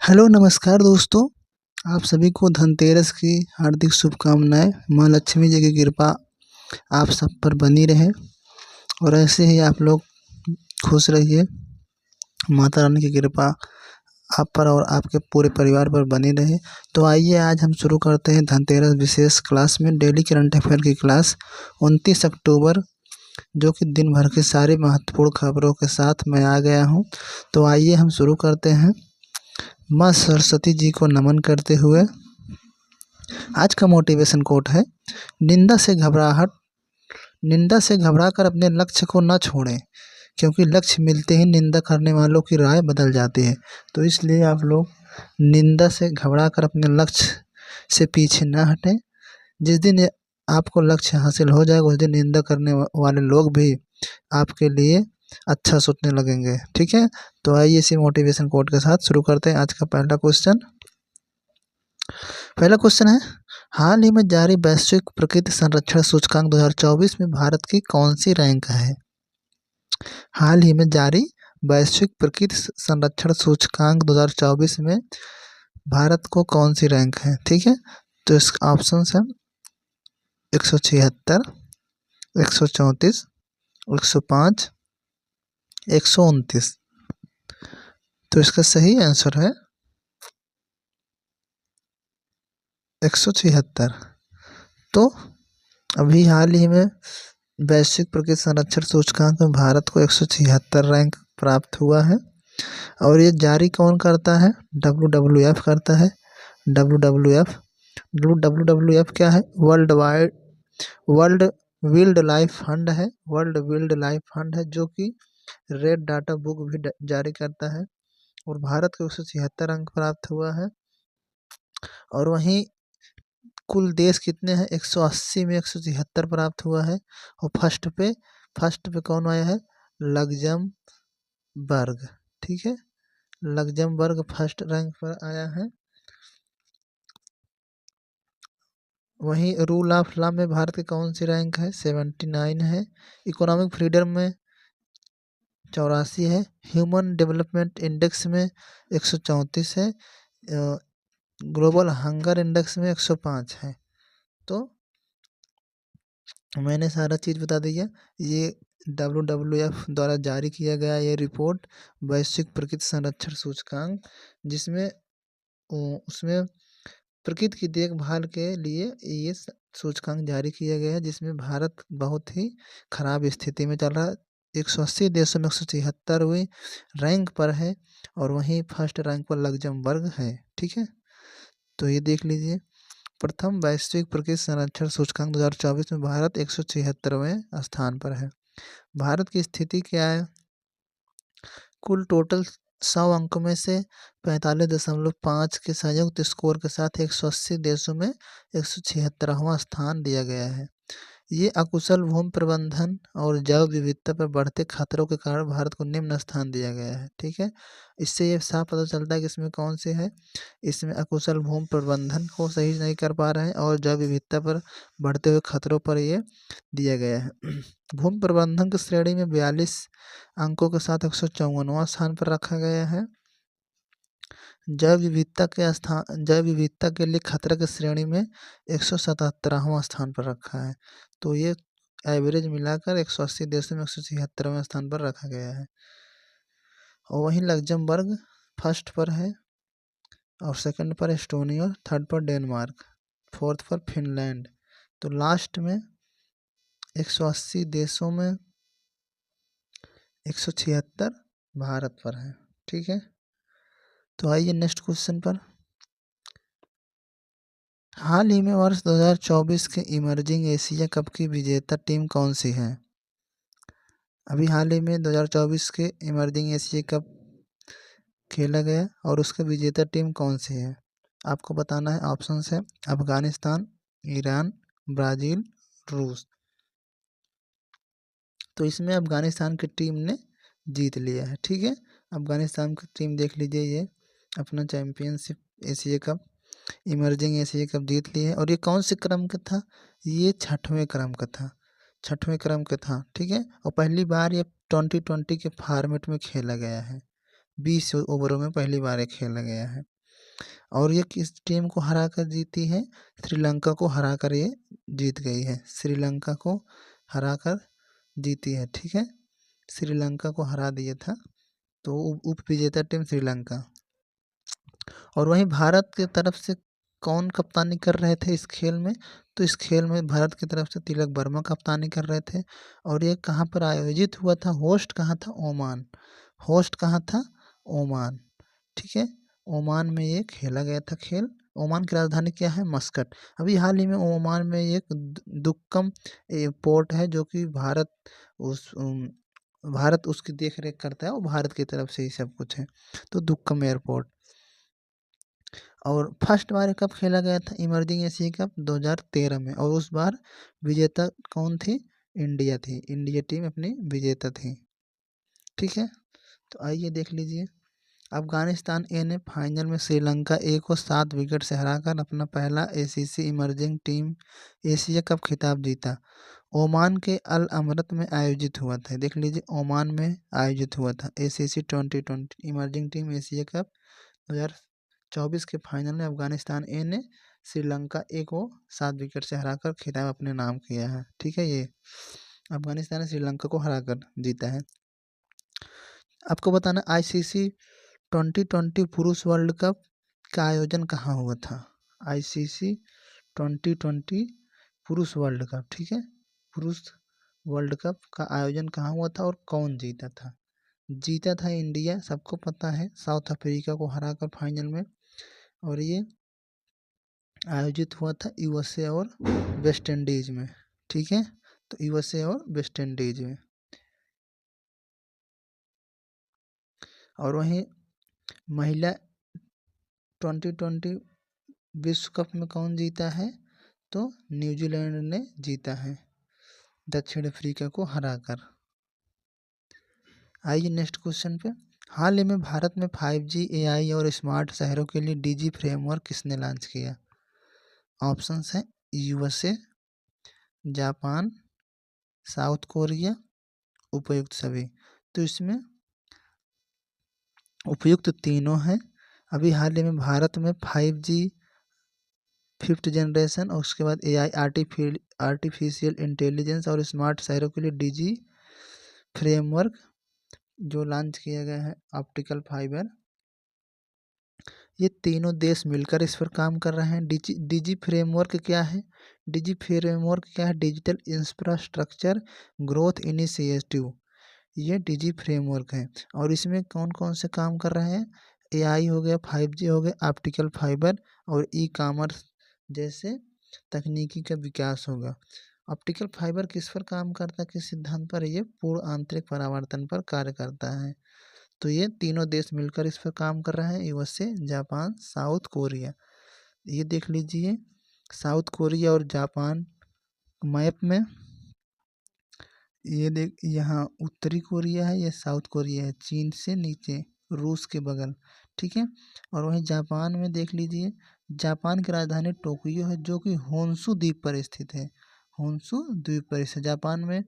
Hello नमस्कार दोस्तों। आप सभी को धनतेरस की हार्दिक शुभकामनाएं। माँ लक्ष्मी जी की कृपा आप सब पर बनी रहे और ऐसे ही आप लोग खुश रहिए। माता रानी की कृपा आप पर और आपके पूरे परिवार पर बनी रहे। तो आइए आज हम शुरू करते हैं धनतेरस विशेष क्लास में डेली करंट अफेयर की क्लास 29 अक्टूबर, जो कि दिन भर की सारी महत्वपूर्ण खबरों के साथ मैं आ गया हूँ। तो आइए हम शुरू करते हैं। माँ सरस्वती जी को नमन करते हुए आज का मोटिवेशन कोट है, निंदा से घबराकर अपने लक्ष्य को न छोड़ें, क्योंकि लक्ष्य मिलते ही निंदा करने वालों की राय बदल जाती है। तो इसलिए आप लोग निंदा से घबराकर अपने लक्ष्य से पीछे न हटें। जिस दिन आपको लक्ष्य हासिल हो जाएगा उस दिन निंदा करने वाले लोग भी आपके लिए अच्छा सोचने लगेंगे। ठीक है, तो आइए इसी मोटिवेशन कोट के साथ शुरू करते हैं आज का पहला क्वेश्चन। पहला क्वेश्चन है, हाल ही में जारी वैश्विक प्रकृति संरक्षण सूचकांक 2024 में भारत की कौन सी रैंक है? हाल ही में जारी वैश्विक प्रकृति संरक्षण सूचकांक 2024 में भारत को कौन सी रैंक है? ठीक है, तो इसका ऑप्शन है 176, 134, 105, 129। तो इसका सही आंसर है 176। तो अभी हाल ही में वैश्विक प्रकृति संरक्षण सूचकांक में भारत को 176 रैंक प्राप्त हुआ है। और ये जारी कौन करता है? WWF करता है। WWF क्या है? वर्ल्ड वाइल्ड लाइफ फंड है। वर्ल्ड वाइल्ड लाइफ फंड है, जो कि रेड डाटा बुक भी जारी करता है। और भारत को 176 अंक प्राप्त हुआ है। और वहीं कुल देश कितने हैं? 180 में 176 प्राप्त हुआ है। और फर्स्ट पे कौन आया है? लग्जमबर्ग। ठीक है, लग्जमबर्ग फर्स्ट रैंक पर आया है। वहीं रूल ऑफ लॉ में भारत की कौन सी रैंक है? 79 है। इकोनॉमिक फ्रीडम में 84 है। ह्यूमन डेवलपमेंट इंडेक्स में 134 है। ग्लोबल हंगर इंडेक्स में 105 है। तो मैंने सारा चीज़ बता दी है। ये WWF द्वारा जारी किया गया ये रिपोर्ट वैश्विक प्रकृति संरक्षण सूचकांक, जिसमें उसमें प्रकृति की देखभाल के लिए ये सूचकांक जारी किया गया है, जिसमें भारत बहुत ही खराब स्थिति में चल रहा है। 180 देशों में 176वीं रैंक पर है। और वहीं फर्स्ट रैंक पर लग्जमबर्ग है। ठीक है, तो ये देख लीजिए। प्रथम वैश्विक प्रकृति संरक्षण सूचकांक 2024 में भारत 176वें स्थान पर है। भारत की स्थिति क्या है? कुल टोटल 100 अंकों में से 45.5 के संयुक्त स्कोर के साथ 180 देशों में 176वां स्थान दिया गया है। ये अकुशल भूमि प्रबंधन और जैव विविधता पर बढ़ते खतरों के कारण भारत को निम्न स्थान दिया गया है। ठीक है, इससे ये साफ पता चलता है कि इसमें कौन से है। इसमें अकुशल भूमि प्रबंधन को सही नहीं कर पा रहे हैं और जैव विविधता पर बढ़ते हुए खतरों पर ये दिया गया है। भूमि प्रबंधन की श्रेणी में 42 अंकों के साथ 154वां स्थान पर रखा गया है। जैव विविधता के लिए खतरा की श्रेणी में 177वां स्थान पर रखा है। तो ये एवरेज मिलाकर 180 देशों में 176वें स्थान पर रखा गया है। और वहीं लग्जमबर्ग फर्स्ट पर है, और सेकंड पर एस्टोनिया, थर्ड पर डेनमार्क, फोर्थ पर फिनलैंड। तो लास्ट में 180 देशों में 176 भारत पर है। ठीक है, तो आइए नेक्स्ट क्वेश्चन पर। हाल ही में वर्ष 2024 के इमर्जिंग एशिया कप की विजेता टीम कौन सी है? अभी हाल ही में 2024 के इमर्जिंग एशिया कप खेला गया और उसका विजेता टीम कौन सी है? आपको बताना है। ऑप्शन है अफगानिस्तान, ईरान, ब्राज़ील, रूस। तो इसमें अफगानिस्तान की टीम ने जीत लिया है। ठीक है, अफगानिस्तान की टीम देख लीजिए, ये अपना championship Asia cup emerging Asia cup जीत ली है। और ये कौन से क्रम का था? ये 6वें क्रम का था। 6वें क्रम का था। ठीक है, और पहली बार ये 2020 के फॉर्मेट में खेला गया है। 20 ओवरों में पहली बार ये खेला गया है। और ये किस टीम को हरा कर जीती है? श्रीलंका को हरा कर ये जीत गई है। श्रीलंका को हरा कर जीती है, ठीक है। श्रीलंका को हरा दिया था, तो उप विजेता टीम श्रीलंका। और वहीं भारत की तरफ से कौन कप्तानी कर रहे थे इस खेल में? तो इस खेल में भारत की तरफ से तिलक वर्मा कप्तानी कर रहे थे। और ये कहाँ पर आयोजित हुआ था? होस्ट कहाँ था? ओमान। होस्ट कहाँ था? ओमान, ठीक है। ओमान में ये खेला गया था खेल। ओमान की राजधानी क्या है? मस्कट। अभी हाल ही में ओमान में एक दुक्कम पोर्ट है, जो कि भारत उसकी देख रेख करता है, और भारत की तरफ से ही सब कुछ है। तो दुक्कम एयरपोर्ट। और फर्स्ट बार कब खेला गया था इमर्जिंग एशिया कप? 2013 में। और उस बार विजेता कौन थी? इंडिया थी। इंडिया टीम अपनी विजेता थी, ठीक है। तो आइए देख लीजिए। अफगानिस्तान ए ने फाइनल में श्रीलंका ए को 7 विकेट से हराकर अपना पहला ACC emerging team Asia cup खिताब जीता। ओमान के अल अमरत में आयोजित हुआ था। देख लीजिए, ओमान में आयोजित हुआ था ACC 2020 emerging team Asia cup 2024 के फाइनल में अफगानिस्तान ए ने श्रीलंका ए को 7 विकेट से हराकर खिताब अपने नाम किया है, ठीक है। ये अफगानिस्तान ने श्रीलंका को हराकर जीता है। आपको बताना, आईसीसी 2020 पुरुष वर्ल्ड कप का आयोजन कहाँ हुआ था? आईसीसी 2020 पुरुष वर्ल्ड कप, ठीक है। पुरुष वर्ल्ड कप का आयोजन कहाँ हुआ था और कौन जीता था? जीता था इंडिया, सबको पता है, साउथ अफ्रीका को हराकर फाइनल में। और ये आयोजित हुआ था यूएसए और वेस्ट इंडीज में, ठीक है। तो यूएसए और वेस्ट इंडीज में। और वहीं महिला 2020 विश्व कप में कौन जीता है? तो न्यूजीलैंड ने जीता है दक्षिण अफ्रीका को हराकर। आइए नेक्स्ट क्वेश्चन पे। हाल ही में भारत में 5G AI और स्मार्ट शहरों के लिए डीजी फ्रेमवर्क किसने लॉन्च किया? ऑप्शंस हैं यूएसए, जापान, साउथ कोरिया, उपयुक्त सभी। तो इसमें उपयुक्त तीनों हैं। अभी हाल ही में भारत में 5G 5th जनरेशन और उसके बाद AI आर्टिफिशियल इंटेलिजेंस और स्मार्ट शहरों के लिए डीजी फ्रेमवर्क जो लॉन्च किया गया है, ऑप्टिकल फाइबर। ये तीनों देश मिलकर इस पर काम कर रहे हैं। डीजी फ्रेमवर्क क्या है? डीजी फ्रेमवर्क क्या है? डिजिटल इंफ्रास्ट्रक्चर ग्रोथ इनिशिएटिव, ये डीजी फ्रेमवर्क है। और इसमें कौन कौन से काम कर रहे हैं? एआई हो गया, 5G हो गया, ऑप्टिकल फाइबर और ई कॉमर्स जैसे तकनीकी का विकास होगा। ऑप्टिकल फाइबर किस पर काम करता है, किस सिद्धांत पर? ये पूर्ण आंतरिक परावर्तन पर कार्य करता है। तो ये तीनों देश मिलकर इस पर काम कर रहे हैं, यूएसए, जापान, साउथ कोरिया। ये देख लीजिए, साउथ कोरिया और जापान मैप में, ये देख, यहाँ उत्तरी कोरिया है, ये साउथ कोरिया है, चीन से नीचे, रूस के बगल, ठीक है। और वहीं जापान में देख लीजिए, जापान की राजधानी टोक्यो है, जो कि होन्शु द्वीप पर स्थित है। होन्शु द्वीप पर स्थित जापान में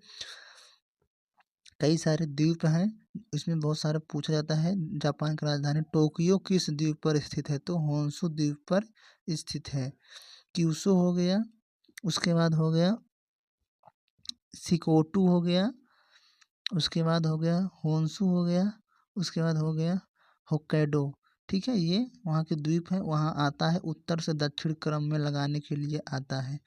कई सारे द्वीप हैं। इसमें बहुत सारा पूछा जाता है, जापान की राजधानी टोक्यो किस द्वीप पर स्थित है? तो होन्शु द्वीप पर स्थित है। क्यूशो हो गया, उसके बाद हो गया शिकोटू हो गया, उसके बाद हो गया होन्शु हो गया, उसके बाद हो गया होक्काइडो, ठीक है। ये वहाँ के द्वीप हैं, वहाँ आता है, उत्तर से दक्षिण क्रम में लगाने के लिए आता है।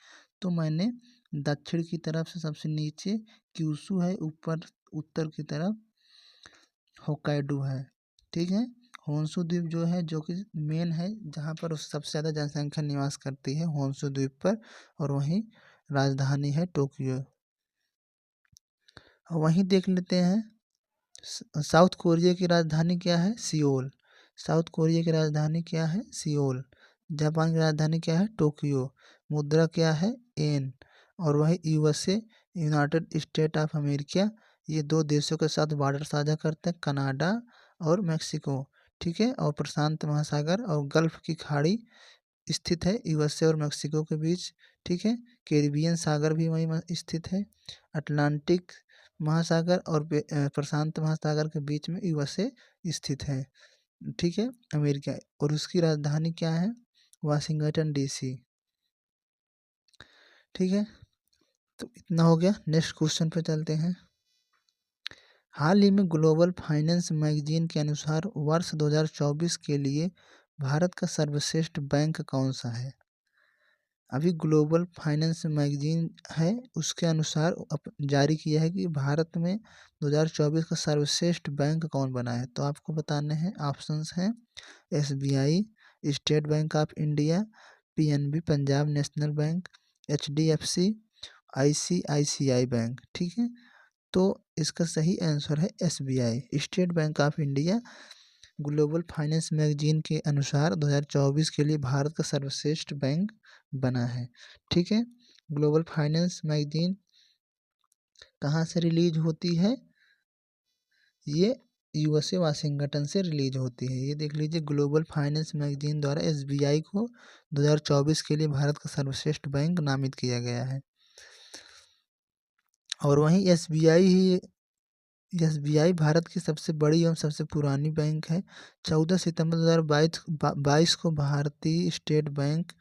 तो मैंने दक्षिण की तरफ से सबसे नीचे क्यूशु है, ऊपर उत्तर की तरफ होक्काइडो है, ठीक है। होन्शु द्वीप जो है, जो कि मेन है, जहाँ पर सबसे ज़्यादा जनसंख्या निवास करती है, होन्शु द्वीप पर। और वहीं राजधानी है टोक्यो। वहीं देख लेते हैं साउथ कोरिया की राजधानी क्या है? सियोल। साउथ कोरिया की राजधानी क्या है? सियोल। जापान की राजधानी क्या है? टोक्यो। मुद्रा क्या है? एन। और वही USA, United state of America, ये दो देशों के साथ बॉर्डर साझा करते हैं, कनाडा और मैक्सिको, ठीक है। और प्रशांत महासागर और गल्फ की खाड़ी स्थित है यूएसए और मैक्सिको के बीच, ठीक है। कैरिबियन सागर भी वहीं स्थित है। अटलांटिक महासागर और प्रशांत महासागर के बीच में यूएसए स्थित है। ठीक है, अमेरिका, और उसकी राजधानी क्या है? Washington DC. ठीक है, तो इतना हो गया। नेक्स्ट क्वेश्चन पे चलते हैं। हाल ही में ग्लोबल फाइनेंस मैगजीन के अनुसार वर्ष 2024 के लिए भारत का सर्वश्रेष्ठ बैंक कौन सा है? अभी ग्लोबल फाइनेंस मैगजीन है, उसके अनुसार जारी किया है कि भारत में 2024 का सर्वश्रेष्ठ बैंक कौन बना है। तो आपको बताने हैं, ऑप्शंस हैं SBI, state bank of India, PNB Punjab national bank, HDFC, ICICI bank. ठीक है, तो इसका सही आंसर है SBI, state bank of India. Global finance magazine के अनुसार 2024 के लिए भारत का सर्वश्रेष्ठ बैंक बना है। ठीक है, ग्लोबल फाइनेंस मैगजीन कहाँ से रिलीज होती है? ये यूएसए वाशिंगटन से रिलीज होती है। ये देख लीजिए, ग्लोबल फाइनेंस मैगजीन द्वारा एसबीआई को 2024 के लिए भारत का सर्वश्रेष्ठ बैंक नामित किया गया है। और वहीं एसबीआई भारत की सबसे बड़ी एवं सबसे पुरानी बैंक है। 14 सितंबर 2022 को भारतीय स्टेट बैंक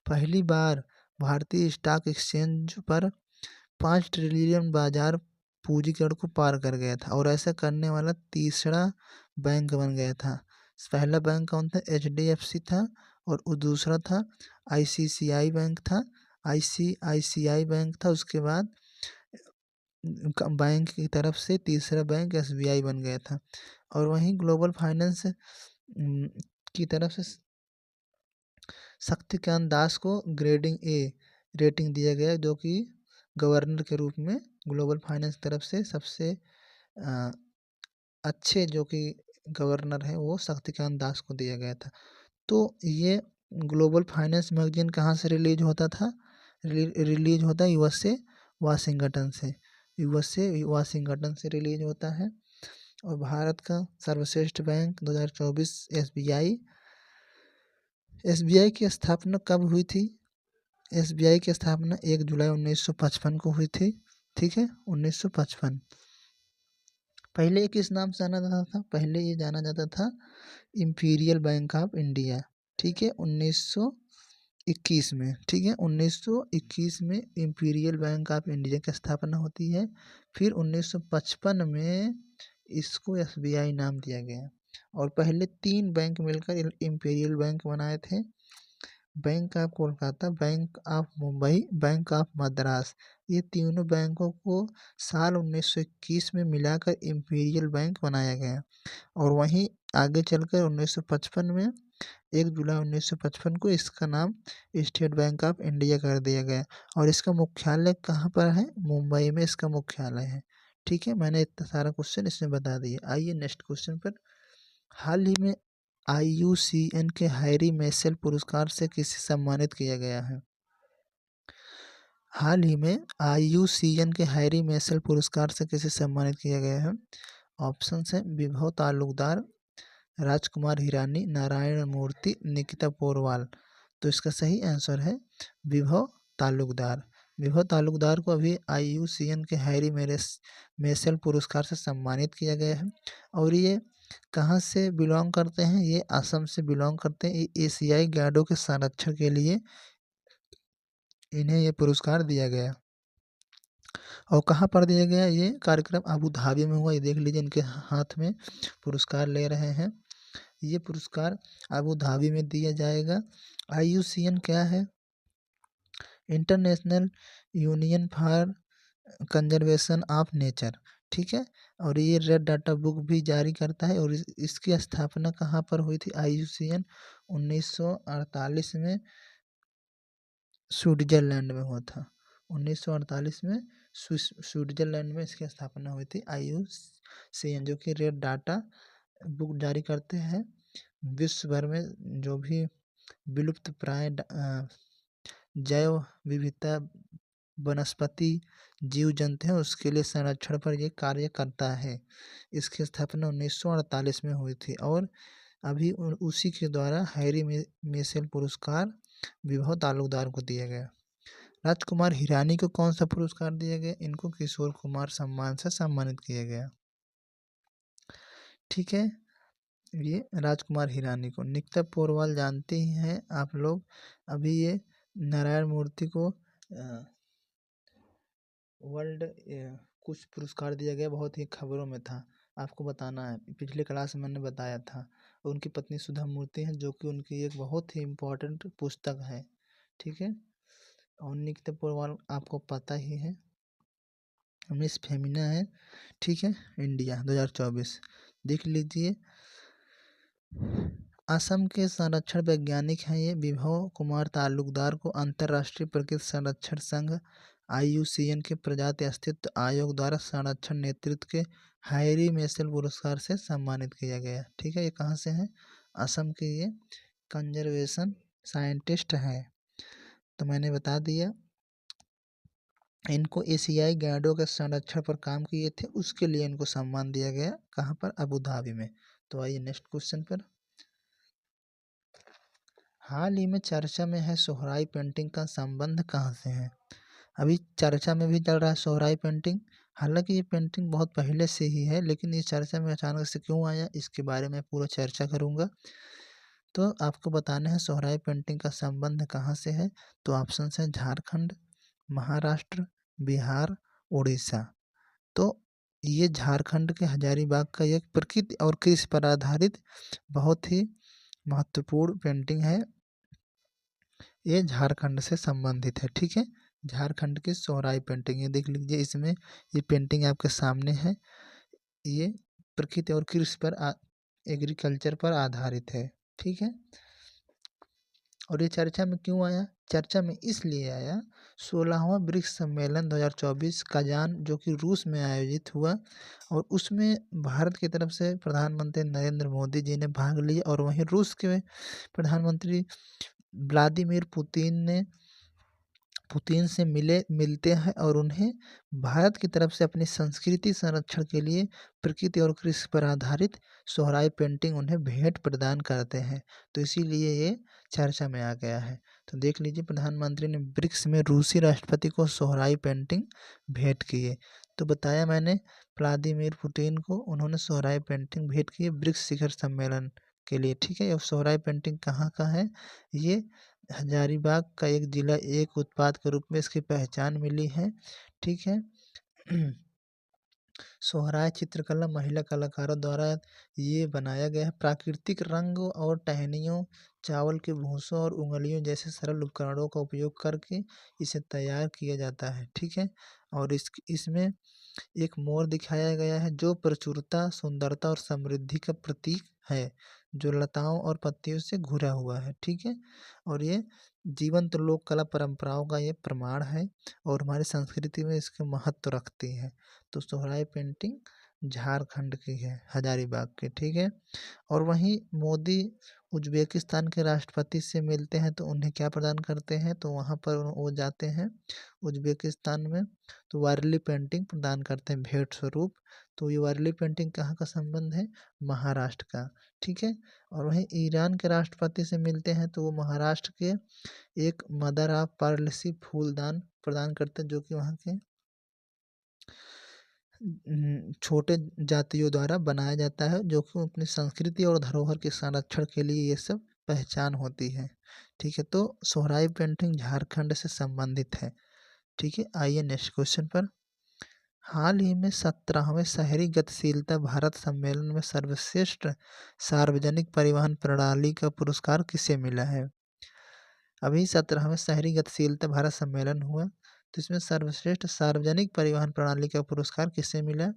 पहली बार भारतीय स्टॉक एक्सचेंज पर 5 ट्रिलियन बाजार पूंजीकरण को पार कर गया था और ऐसा करने वाला तीसरा बैंक बन गया था। पहला बैंक कौन था? एचडीएफसी था, और दूसरा था आईसीआईसीआई बैंक था। आईसीआईसीआई बैंक था, उसके बाद बैंक की तरफ से तीसरा बैंक एसबीआई बन गया था। और वहीं ग्लोबल फाइनेंस की तरफ से शक्तिकांत दास को ग्रेडिंग ए रेटिंग दिया गया, जो कि गवर्नर के रूप में ग्लोबल फाइनेंस तरफ से सबसे अच्छे जो कि गवर्नर है वो शक्तिकांत दास को दिया गया था। तो ये ग्लोबल फाइनेंस मैगजीन कहाँ से रिलीज होता था? रिलीज होता है यूएसए वाशिंगटन से। यूएसए वाशिंगटन से रिलीज होता है। और भारत का सर्वश्रेष्ठ बैंक 2024 एसबीआई। एसबीआई की स्थापना कब हुई थी? एसबीआई की स्थापना 1 जुलाई 1955 को हुई थी। ठीक है, 1955। पहले ये किस नाम से जाना जाता था? पहले ये जाना जाता था इंपीरियल बैंक ऑफ इंडिया। ठीक है, 1921 में। ठीक है, 1921 में इंपीरियल बैंक ऑफ इंडिया की स्थापना होती है। फिर 1955 में इसको एसबीआई नाम दिया गया। और पहले 3 बैंक मिलकर इंपीरियल बैंक बनाए थे। Bank of Kolkata, bank of Mumbai, bank of Madras. ये तीनों बैंकों को साल 1921 में मिलाकर इंपीरियल बैंक बनाया गया। और वहीं आगे चलकर 1955 में 1 जुलाई 1955 को इसका नाम स्टेट बैंक ऑफ इंडिया कर दिया गया। और इसका मुख्यालय कहाँ पर है? मुंबई में इसका मुख्यालय है। ठीक है, मैंने इतना सारा क्वेश्चन इसमें बता दिया। आइए नेक्स्ट क्वेश्चन पर। हाल ही में आईयूसीएन के हैरी मेसेल पुरस्कार से किसे सम्मानित किया गया है? हाल ही में आईयूसीएन के हैरी मेसेल पुरस्कार से किसे सम्मानित किया गया है? ऑप्शन है विभव तालुकदार, राजकुमार हिरानी, नारायण मूर्ति, निकिता पोरवाल। तो इसका सही आंसर है विभव तालुकदार। विभव तालुकदार को अभी आईयूसीएन के हैरी मेसेल पुरस्कार से सम्मानित किया गया है। और ये कहाँ से बिलोंग करते हैं? ये असम से बिलोंग करते हैं। ये एशियाई गैंडों के संरक्षण के लिए इन्हें ये पुरस्कार दिया गया। और कहाँ पर दिया गया? ये कार्यक्रम अबू धाबी में हुआ। ये देख लीजिए, इनके हाथ में पुरस्कार ले रहे हैं। ये पुरस्कार अबू धाबी में दिया जाएगा। आईयूसीएन क्या है? International union for conservation of nature. ठीक है, और ये रेड डाटा बुक भी जारी करता है। और इसकी स्थापना कहाँ पर हुई थी? आईयूसीएन 1948 में स्विट्जरलैंड में हुआ था। 1948 में स्विट्जरलैंड में इसकी स्थापना हुई थी आईयूसीएन, जो कि रेड डाटा बुक जारी करते हैं। विश्व भर में जो भी विलुप्त प्राय जैव विविधता वनस्पति जीव जंतु हैं उसके लिए संरक्षण पर ये कार्य करता है। इसकी स्थापना 1948 में हुई थी। और अभी उसी के द्वारा हैरी मेसेल पुरस्कार विभव तालुकदार को दिया गया। राजकुमार हिरानी को कौन सा पुरस्कार दिया गया? इनको किशोर कुमार सम्मान से सम्मानित किया गया। ठीक है, ये राजकुमार हिरानी को। निकिता पोरवाल जानते ही हैं आप लोग। अभी ये नारायण मूर्ति को वर्ल्ड कुछ पुरस्कार दिया गया, बहुत ही खबरों में था, आपको बताना है, पिछले क्लास में मैंने बताया था। उनकी पत्नी सुधा मूर्ति हैं, जो कि उनकी एक बहुत ही इम्पोर्टेंट पुस्तक है, ठीक है। और निकिता पोरवाल आपको पता ही है, मिस फेमिना है, ठीक है, इंडिया 2024 देख लीजिए। असम के संरक्षण वैज्ञानिक हैं ये विभव कुमार तालुकदार को अंतर्राष्ट्रीय प्रकृति संरक्षण संघ IUCN के प्रजाति अस्तित्व आयोग द्वारा संरक्षण नेतृत्व के हैरी मेसेल पुरस्कार से सम्मानित किया गया, ठीक है। ये कहाँ से हैं? असम के ये कंजर्वेशन साइंटिस्ट हैं। तो मैंने बता दिया, इनको एशियाई गैंडों के संरक्षण पर काम किए थे, उसके लिए इनको सम्मान दिया गया। कहाँ पर? अबू धाबी में। तो आइए नेक्स्ट क्वेश्चन पर। हाल ही में चर्चा में है सोहराई पेंटिंग का संबंध कहाँ से है? अभी चर्चा में भी चल रहा है सोहराई पेंटिंग, हालांकि ये पेंटिंग बहुत पहले से ही है, लेकिन ये चर्चा में अचानक से क्यों आया, इसके बारे में पूरा चर्चा करूँगा। तो आपको बताना है सोहराई पेंटिंग का संबंध कहाँ से है। तो ऑप्शन है झारखंड, महाराष्ट्र, बिहार, उड़ीसा। तो ये झारखंड के हजारीबाग का एक प्रकृति और कृषि पर आधारित बहुत ही महत्वपूर्ण पेंटिंग है। ये झारखंड से संबंधित है, ठीक है। झारखंड की सोहराई पेंटिंग, ये देख लीजिए, इसमें ये पेंटिंग आपके सामने है। ये प्रकृति और कृषि पर एग्रीकल्चर पर आधारित है, ठीक है। और ये चर्चा में क्यों आया? चर्चा में इसलिए आया, 16वां ब्रिक्स सम्मेलन 2024 कजान, जो कि रूस में आयोजित हुआ, और उसमें भारत की तरफ से प्रधानमंत्री नरेंद्र मोदी जी ने भाग लिया, और वहीं रूस के प्रधानमंत्री व्लादिमीर पुतिन से मिलते हैं, और उन्हें भारत की तरफ से अपनी संस्कृति संरक्षण के लिए प्रकृति और कृषि पर आधारित सोहराई पेंटिंग उन्हें भेंट प्रदान करते हैं। तो इसीलिए ये चर्चा में आ गया है। तो देख लीजिए, प्रधानमंत्री ने ब्रिक्स में रूसी राष्ट्रपति को सोहराई पेंटिंग भेंट किए। तो बताया मैंने, व्लादिमीर पुतिन को उन्होंने सोहराई पेंटिंग भेंट की ब्रिक्स शिखर सम्मेलन के लिए, ठीक है। और सोहराई पेंटिंग कहाँ का है? ये हजारीबाग का एक जिला, एक उत्पाद के रूप में इसकी पहचान मिली है, ठीक है। सोहराय चित्रकला महिला कलाकारों द्वारा ये बनाया गया है। प्राकृतिक रंग और टहनियों, चावल के भूसों और उंगलियों जैसे सरल उपकरणों का उपयोग करके इसे तैयार किया जाता है, ठीक है। और इसमें एक मोर दिखाया गया है, जो प्रचुरता, सुंदरता और समृद्धि का प्रतीक है, जो लताओं और पत्तियों से घुरा हुआ है, ठीक है। और ये जीवंत लोक कला परंपराओं का ये प्रमाण है, और हमारी संस्कृति में इसके महत्व रखती है। तो सोहराई पेंटिंग झारखंड की है, हजारीबाग की, ठीक है। और वहीं मोदी उज्बेकिस्तान के राष्ट्रपति से मिलते हैं, तो उन्हें क्या प्रदान करते हैं? तो वहाँ पर वो जाते हैं उज्बेकिस्तान में, तो वारली पेंटिंग प्रदान करते हैं भेंट स्वरूप। तो ये वारली पेंटिंग कहाँ का संबंध है? महाराष्ट्र का, ठीक है। और वहीं ईरान के राष्ट्रपति से मिलते हैं, तो वो महाराष्ट्र के एक मदर ऑफ पर्ल सी फूलदान प्रदान करते हैं, जो कि वहाँ के छोटे जातियों द्वारा बनाया जाता है, जो कि अपनी संस्कृति और धरोहर के संरक्षण के लिए ये सब पहचान होती है, ठीक है। तो सोहराई पेंटिंग झारखंड से संबंधित है, ठीक है। आइए नेक्स्ट क्वेश्चन पर। हाल ही में 17वें शहरी गतिशीलता भारत सम्मेलन में सर्वश्रेष्ठ सार्वजनिक परिवहन प्रणाली का पुरस्कार किसे मिला है? अभी 17वें शहरी गतिशीलता भारत सम्मेलन हुआ, तो इसमें सर्वश्रेष्ठ सार्वजनिक परिवहन प्रणाली का पुरस्कार किसे मिला?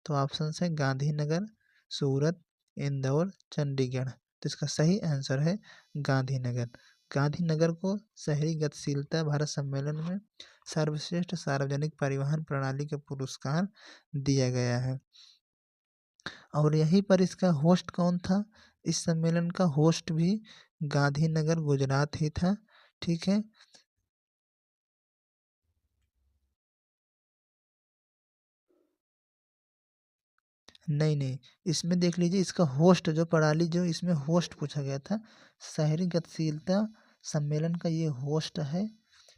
तो ऑप्शन है गांधीनगर, सूरत, इंदौर, चंडीगढ़। तो इसका सही आंसर है गांधीनगर। गांधीनगर को शहरी गतिशीलता भारत सम्मेलन में सर्वश्रेष्ठ सार्वजनिक परिवहन प्रणाली का पुरस्कार दिया गया है। और यहीं पर इसका होस्ट कौन था? इस सम्मेलन का होस्ट भी गांधीनगर गुजरात ही था, ठीक है। नहीं नहीं, इसमें देख लीजिए, इसका होस्ट जो प्रणाली, जो इसमें होस्ट पूछा गया था, शहरी गतिशीलता सम्मेलन का ये होस्ट है,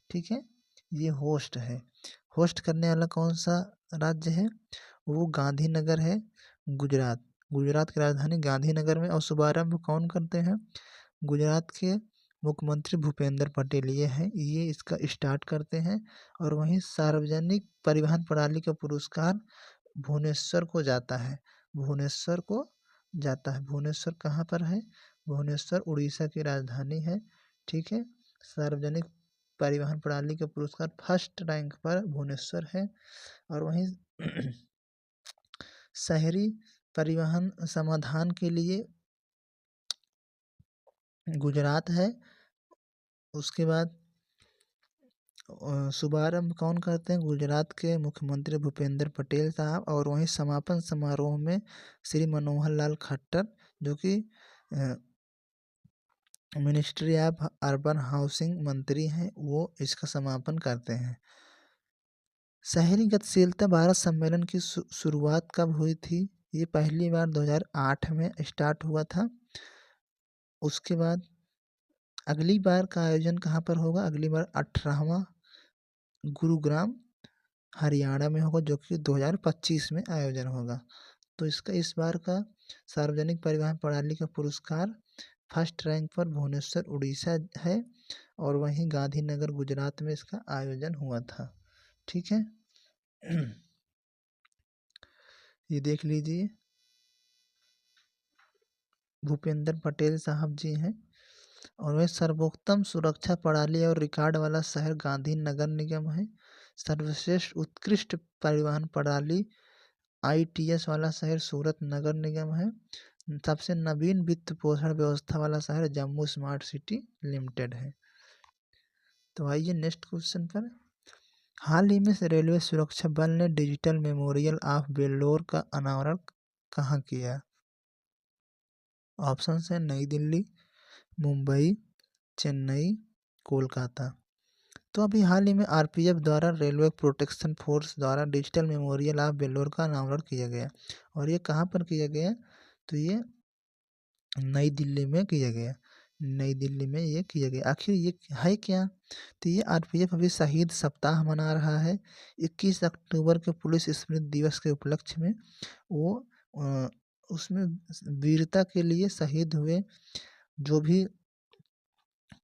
ठीक है। ये होस्ट है, होस्ट करने वाला कौन सा राज्य है? वो गांधीनगर है, गुजरात। गुजरात की राजधानी गांधीनगर में। और शुभारंभ कौन करते हैं? गुजरात के मुख्यमंत्री भूपेंद्र पटेल ये इसका स्टार्ट करते हैं। और वहीं सार्वजनिक परिवहन प्रणाली का पुरस्कार भुवनेश्वर को जाता है। भुवनेश्वर कहाँ पर है? भुवनेश्वर उड़ीसा की राजधानी है। ठीक है, सार्वजनिक परिवहन प्रणाली का पुरस्कार फर्स्ट रैंक पर भुवनेश्वर है। और वहीं शहरी परिवहन समाधान के लिए गुजरात है। उसके बाद शुभारंभ कौन करते हैं? गुजरात के मुख्यमंत्री भूपेंद्र पटेल साहब। और वहीं समापन समारोह में श्री मनोहर लाल खट्टर, जो कि मिनिस्ट्री ऑफ अर्बन हाउसिंग मंत्री हैं, वो इसका समापन करते हैं। शहरी गतिशीलता भारत सम्मेलन की शुरुआत कब हुई थी? ये पहली बार 2008 में स्टार्ट हुआ था। उसके बाद अगली बार का आयोजन कहाँ पर होगा? अगली बार 18वां गुरुग्राम हरियाणा में होगा, जो कि 2025 में आयोजन होगा। तो इसका इस बार का सार्वजनिक परिवहन प्रणाली का पुरस्कार फर्स्ट रैंक पर भुवनेश्वर उड़ीसा है। और वहीं गांधीनगर गुजरात में इसका आयोजन हुआ था। ठीक है, ये देख लीजिए, भूपेंद्र पटेल साहब जी हैं। और वह सर्वोत्तम सुरक्षा प्रणाली और रिकॉर्ड वाला शहर गांधीनगर निगम है। सर्वश्रेष्ठ उत्कृष्ट परिवहन प्रणाली ITS वाला शहर सूरत नगर निगम है। सबसे नवीन वित्त पोषण व्यवस्था वाला शहर जम्मू स्मार्ट सिटी लिमिटेड है। तो आइए नेक्स्ट क्वेश्चन पर। हाल ही में रेलवे सुरक्षा बल ने डिजिटल मेमोरियल ऑफ वेल्लोर का अनावरण कहाँ किया? ऑप्शन है नई दिल्ली, मुंबई, चेन्नई, कोलकाता। तो अभी हाल ही में RPF द्वारा रेलवे प्रोटेक्शन फोर्स द्वारा डिजिटल मेमोरियल ऑफ वेल्लोर का अनावरण किया गया। और ये कहाँ पर किया गया? तो ये नई दिल्ली में किया गया। नई दिल्ली में ये किया गया। आखिर ये है क्या? तो ये RPF अभी शहीद सप्ताह मना रहा है। 21 अक्टूबर के पुलिस स्मृति दिवस के उपलक्ष्य में वो उसमें वीरता के लिए शहीद हुए जो भी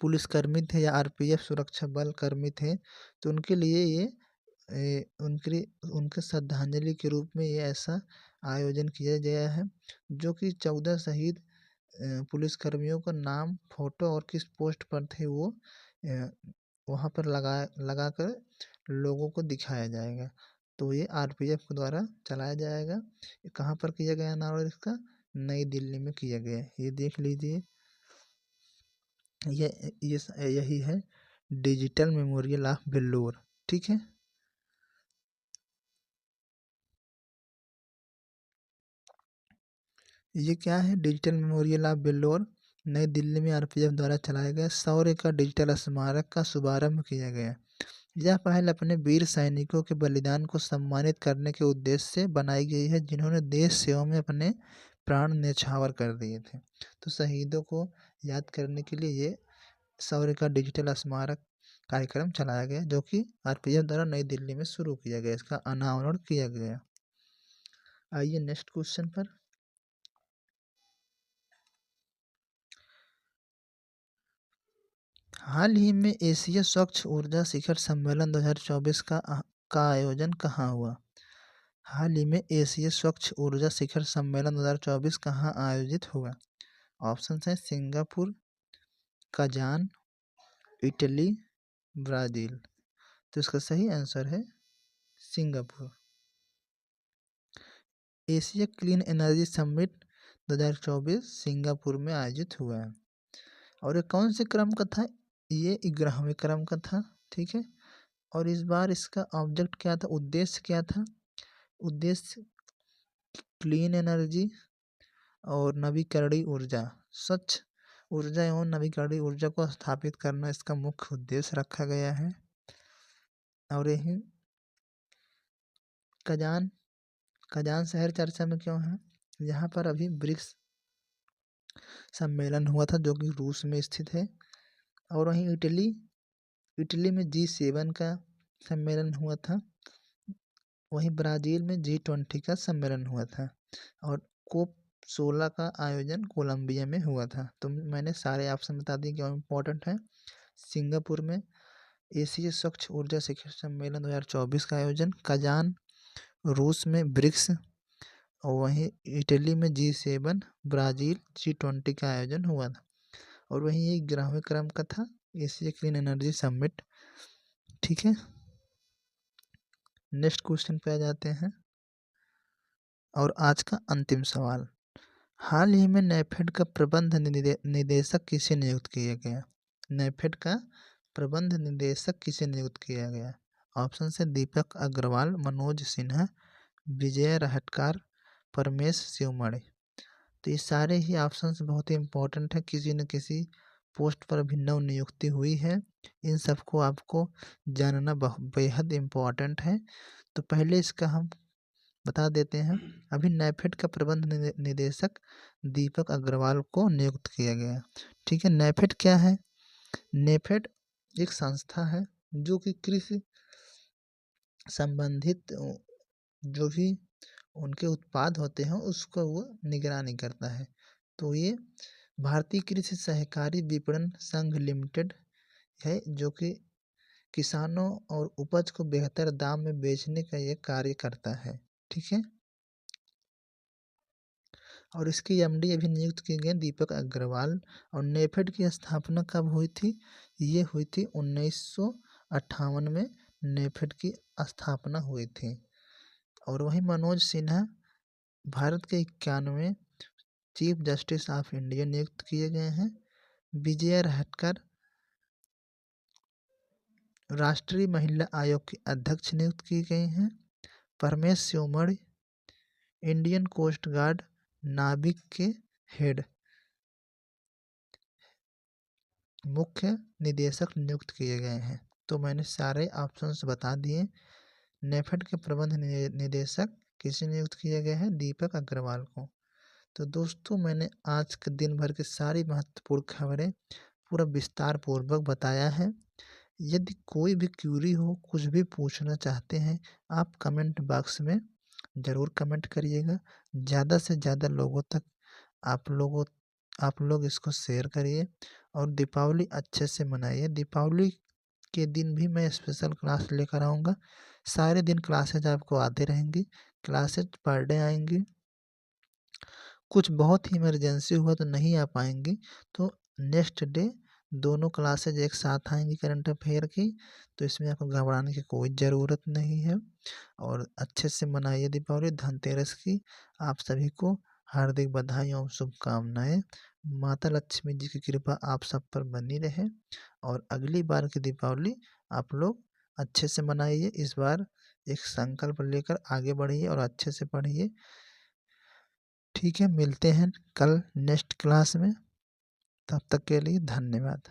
पुलिसकर्मी थे या RPF सुरक्षा बल कर्मी थे, तो उनके लिए ये उनके श्रद्धांजलि के रूप में ये ऐसा आयोजन किया गया है। जो कि 14 शहीद पुलिसकर्मियों का नाम, फोटो और किस पोस्ट पर थे वो वहाँ पर लगाकर लोगों को दिखाया जाएगा। तो ये RPF के द्वारा चलाया जाएगा। ये कहाँ पर किया गया अनावरण इसका? नई दिल्ली में किया गया। ये देख लीजिए, यही है डिजिटल मेमोरियल ऑफ वेल्लोर। ठीक है, ये क्या है? डिजिटल मेमोरियल ऑफ वेल्लोर नई दिल्ली में RPF द्वारा चलाया गया शौर्य का डिजिटल स्मारक का शुभारंभ किया गया। यह पहल अपने वीर सैनिकों के बलिदान को सम्मानित करने के उद्देश्य से बनाई गई है, जिन्होंने देश सेवा में अपने प्राण न्यौछावर कर दिए थे। तो शहीदों को याद करने के लिए ये शौर्य का डिजिटल स्मारक कार्यक्रम चलाया गया, जो कि RPF द्वारा नई दिल्ली में शुरू किया गया। इसका अनावरण किया गया। आइए नेक्स्ट क्वेश्चन पर। हाल ही में एशिया स्वच्छ ऊर्जा शिखर सम्मेलन 2024 का आयोजन कहाँ हुआ? हाल ही में एशिया स्वच्छ ऊर्जा शिखर सम्मेलन 2024 कहाँ आयोजित हुआ? ऑप्शन है सिंगापुर, कजान, इटली, ब्राज़ील। तो इसका सही आंसर है Singapore. Asia clean energy summit 2024 Singapore में आयोजित हुआ है। और ये कौन से क्रम का था? ये 11वें क्रम का था। ठीक है, और इस बार इसका ऑब्जेक्ट क्या था, उद्देश्य क्या था? उद्देश्य क्लीन एनर्जी और नवीकरणीय ऊर्जा, स्वच्छ ऊर्जा एवं नवीकरणीय ऊर्जा को स्थापित करना इसका मुख्य उद्देश्य रखा गया है। और यही कजान शहर चर्चा में क्यों है? यहाँ पर अभी ब्रिक्स सम्मेलन हुआ था, जो कि रूस में स्थित है। और वहीं इटली में G7 का सम्मेलन हुआ था। वहीं ब्राज़ील में G20 का सम्मेलन हुआ था। और 16 का आयोजन कोलंबिया में हुआ था। तो मैंने सारे ऑप्शन बता दिए क्यों इम्पोर्टेंट है। सिंगापुर में एशिया स्वच्छ ऊर्जा शिखर सम्मेलन 2024 का आयोजन, कजान रूस में ब्रिक्स, और वहीं इटली में G7, ब्राज़ील G20 का आयोजन हुआ था। और वहीं ये 11वें क्रम का था एशिया क्लीन एनर्जी समिट। ठीक है, नेक्स्ट क्वेश्चन पे आ जाते हैं और आज का अंतिम सवाल। हाल ही में नेफेड का प्रबंध निदेशक किसे नियुक्त किया गया? नेफेड का प्रबंध निदेशक किसे नियुक्त किया गया? ऑप्शन से दीपक अग्रवाल, मनोज सिन्हा, विजय रहटकर, परमेश शिवमणि। तो ये सारे ही ऑप्शंस बहुत ही इम्पोर्टेंट है, किसी न किसी पोस्ट पर भी नव नियुक्ति हुई है। इन सबको आपको जानना बेहद इम्पोर्टेंट है। तो पहले इसका हम बता देते हैं। अभी नेफेड का प्रबंध निदेशक दीपक अग्रवाल को नियुक्त किया गया। ठीक है, नेफेड क्या है? नेफेड एक संस्था है जो कि कृषि संबंधित जो भी उनके उत्पाद होते हैं उसको वो निगरानी करता है। तो ये भारतीय कृषि सहकारी विपणन संघ लिमिटेड है जो कि किसानों और उपज को बेहतर दाम में बेचने का ये कार्य करता है। ठीक है, और इसकी एमडी अभी नियुक्त किए गए दीपक अग्रवाल। और नेफेड की स्थापना कब हुई थी? ये हुई थी 1958 में नेफेड की स्थापना हुई थी। और वहीं मनोज सिन्हा भारत के 91वें चीफ जस्टिस ऑफ इंडिया नियुक्त किए गए हैं। विजय रहटकर राष्ट्रीय महिला आयोग के अध्यक्ष नियुक्त की गई हैं। Paramesh Sivamani Indian Coast Guard नाविक के हेड मुख्य निदेशक नियुक्त किए गए हैं। तो मैंने सारे ऑप्शंस बता दिए। नेफेड के प्रबंध निदेशक किसे नियुक्त किया गया है? दीपक अग्रवाल को। तो दोस्तों मैंने आज के दिन भर की सारी महत्वपूर्ण खबरें पूरा विस्तार पूर्वक बताया है। यदि कोई भी क्यूरी हो, कुछ भी पूछना चाहते हैं, आप कमेंट बॉक्स में ज़रूर कमेंट करिएगा। ज़्यादा से ज़्यादा लोगों तक आप लोग इसको शेयर करिए और दीपावली अच्छे से मनाइए। दीपावली के दिन भी मैं स्पेशल क्लास लेकर आऊँगा। सारे दिन क्लासेज आपको आते रहेंगी, क्लासेज पर डे आएंगी। कुछ बहुत ही इमरजेंसी हुआ तो नहीं आ पाएंगी तो नेक्स्ट डे दोनों क्लासेज एक साथ आएंगी करंट अफेयर की। तो इसमें आपको घबराने की कोई ज़रूरत नहीं है और अच्छे से मनाइए दीपावली। धनतेरस की आप सभी को हार्दिक बधाई और शुभकामनाएं। माता लक्ष्मी जी की कृपा आप सब पर बनी रहे और अगली बार की दीपावली आप लोग अच्छे से मनाइए। इस बार एक संकल्प लेकर आगे बढ़िए और अच्छे से पढ़िए। ठीक है, मिलते हैं कल नेक्स्ट क्लास में। तब तक के लिए धन्यवाद।